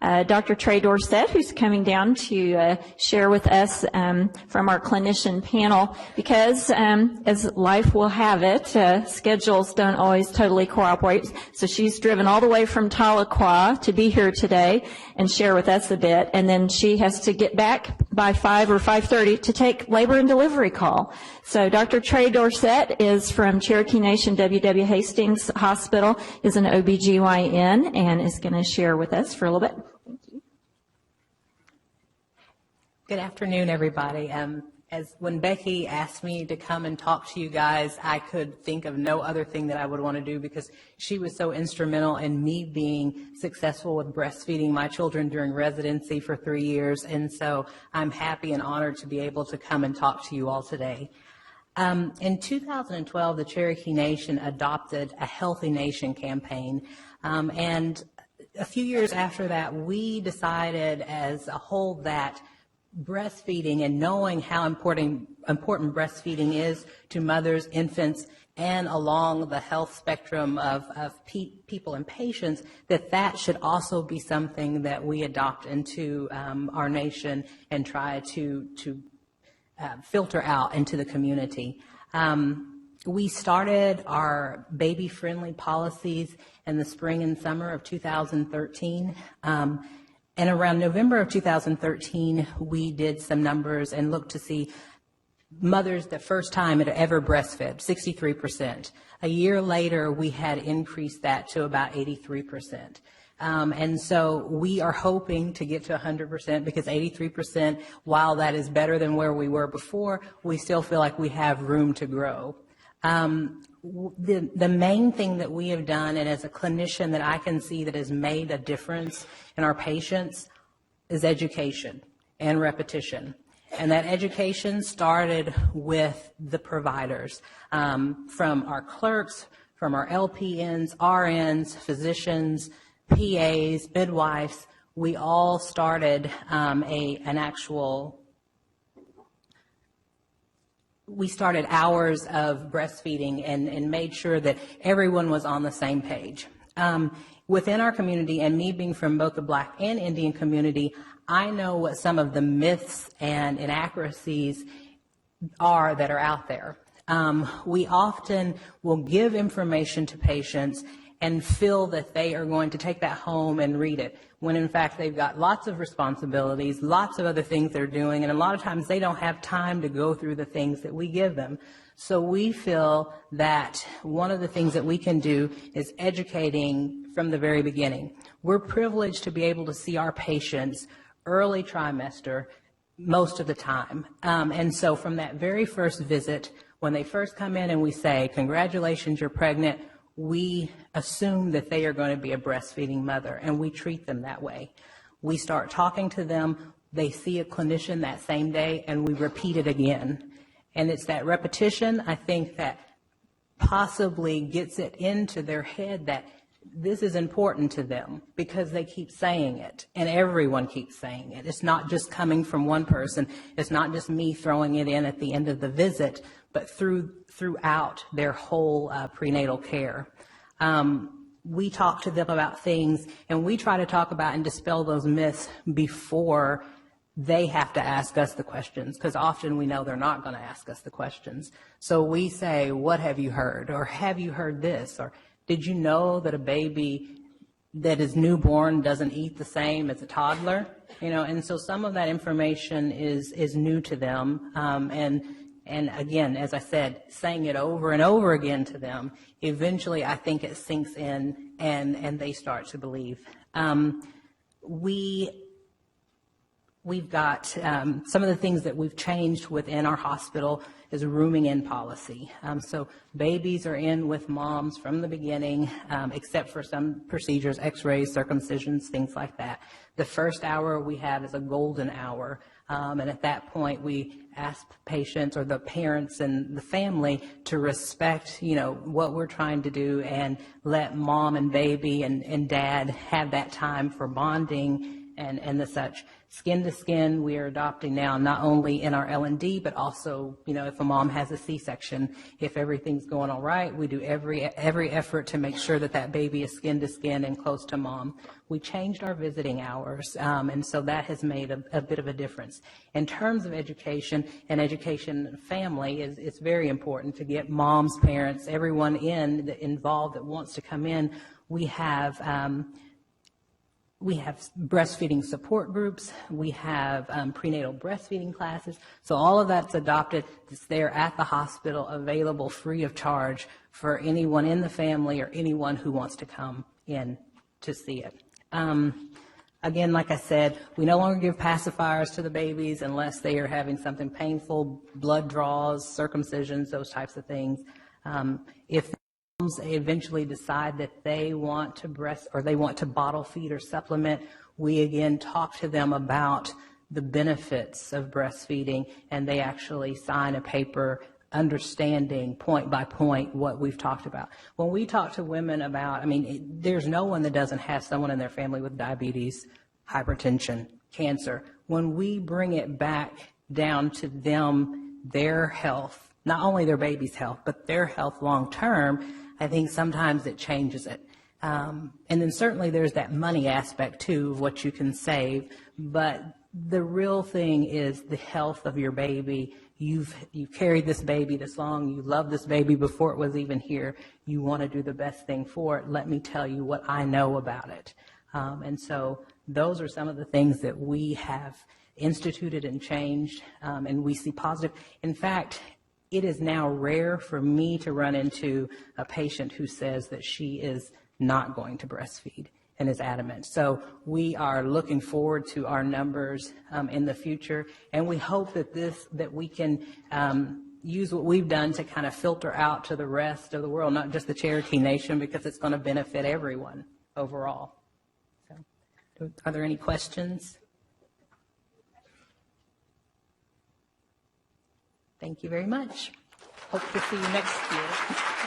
Dr. Trey Dorsett, who's coming down to share with us from our clinician panel, because as life will have it, schedules don't always totally cooperate. So she's driven all the way from Tahlequah to be here today and share with us a bit, and then she has to get back by 5 or 5:30 to take labor and delivery call. So Dr. Trey Dorsett is from Cherokee Nation W.W. Hastings Hospital, is an OBGYN, and is going to share with us for a little bit. Thank you. Good afternoon, everybody. When Becky asked me to come and talk to you guys, I could think of no other thing that I would want to do, because she was so instrumental in me being successful with breastfeeding my children during residency for 3 years. And so I'm happy and honored to be able to come and talk to you all today. In 2012, the Cherokee Nation adopted a Healthy Nation campaign, and a few years after that, we decided as a whole that breastfeeding and knowing how important breastfeeding is to mothers, infants, and along the health spectrum of people and patients, that should also be something that we adopt into our nation and try to filter out into the community. We started our baby-friendly policies in the spring and summer of 2013. And around November of 2013, we did some numbers and looked to see mothers the first time had ever breastfed, 63%. A year later, we had increased that to about 83%. And so we are hoping to get to 100%, because 83%, while that is better than where we were before, we still feel like we have room to grow. The main thing that we have done, and as a clinician that I can see that has made a difference in our patients, is education and repetition. And that education started with the providers, from our clerks, from our LPNs, RNs, physicians, PAs, midwives. We all started we started hours of breastfeeding and made sure that everyone was on the same page. Within our community, and me being from both the Black and Indian community, I know what some of the myths and inaccuracies are that are out there. We often will give information to patients and feel that they are going to take that home and read it, when in fact they've got lots of responsibilities, lots of other things they're doing, and a lot of times they don't have time to go through the things that we give them. So we feel that one of the things that we can do is educating from the very beginning. We're privileged to be able to see our patients early trimester most of the time. And so from that very first visit, when they first come in and we say, "Congratulations, you're pregnant," we assume that they are going to be a breastfeeding mother, and we treat them that way. We start talking to them, they see a clinician that same day, and we repeat it again. And it's that repetition, I think, that possibly gets it into their head that this is important to them, because they keep saying it, and everyone keeps saying it. It's not just coming from one person. It's not just me throwing it in at the end of the visit, but throughout their whole prenatal care. We talk to them about things, and we try to talk about and dispel those myths before they have to ask us the questions, because often we know they're not going to ask us the questions. So we say, "What have you heard?" Or "Have you heard this?" Or "Did you know that a baby that is newborn doesn't eat the same as a toddler?" And so some of that information is new to them. And again, as I said, saying it over and over again to them, eventually I think it sinks in and they start to believe. We've got some of the things that we've changed within our hospital is rooming in policy. So babies are in with moms from the beginning, except for some procedures, x-rays, circumcisions, things like that. The first hour we have is a golden hour. And at that point, we ask patients or the parents and the family to respect, what we're trying to do, and let mom and baby and dad have that time for bonding and the such. Skin to skin, we are adopting now, not only in our L&D, but also, if a mom has a C-section, if everything's going all right, we do every effort to make sure that baby is skin to skin and close to mom. We changed our visiting hours, and so that has made a bit of a difference. In terms of education and education family, it's very important to get moms, parents, everyone involved that wants to come in. We have breastfeeding support groups. We have prenatal breastfeeding classes. So all of that's adopted. It's there at the hospital, available free of charge for anyone in the family or anyone who wants to come in to see it. Again, like I said, we no longer give pacifiers to the babies unless they are having something painful, blood draws, circumcisions, those types of things. If moms eventually decide that they want to they want to bottle feed or supplement, we again talk to them about the benefits of breastfeeding, and they actually sign a paper understanding point by point what we've talked about. When we talk to women about, there's no one that doesn't have someone in their family with diabetes, hypertension, cancer. When we bring it back down to them, their health, not only their baby's health, but their health long term, I think sometimes it changes it. And then certainly there's that money aspect too of what you can save, but the real thing is the health of your baby. You've carried this baby this long. You love this baby before it was even here. You want to do the best thing for it. Let me tell you what I know about it. And so those are some of the things that we have instituted and changed, and we see positive. In fact, it is now rare for me to run into a patient who says that she is not going to breastfeed and is adamant. So we are looking forward to our numbers in the future, and we hope that we can use what we've done to kind of filter out to the rest of the world, not just the Cherokee Nation, because it's going to benefit everyone overall. So, are there any questions? Thank you very much. Hope to see you next year.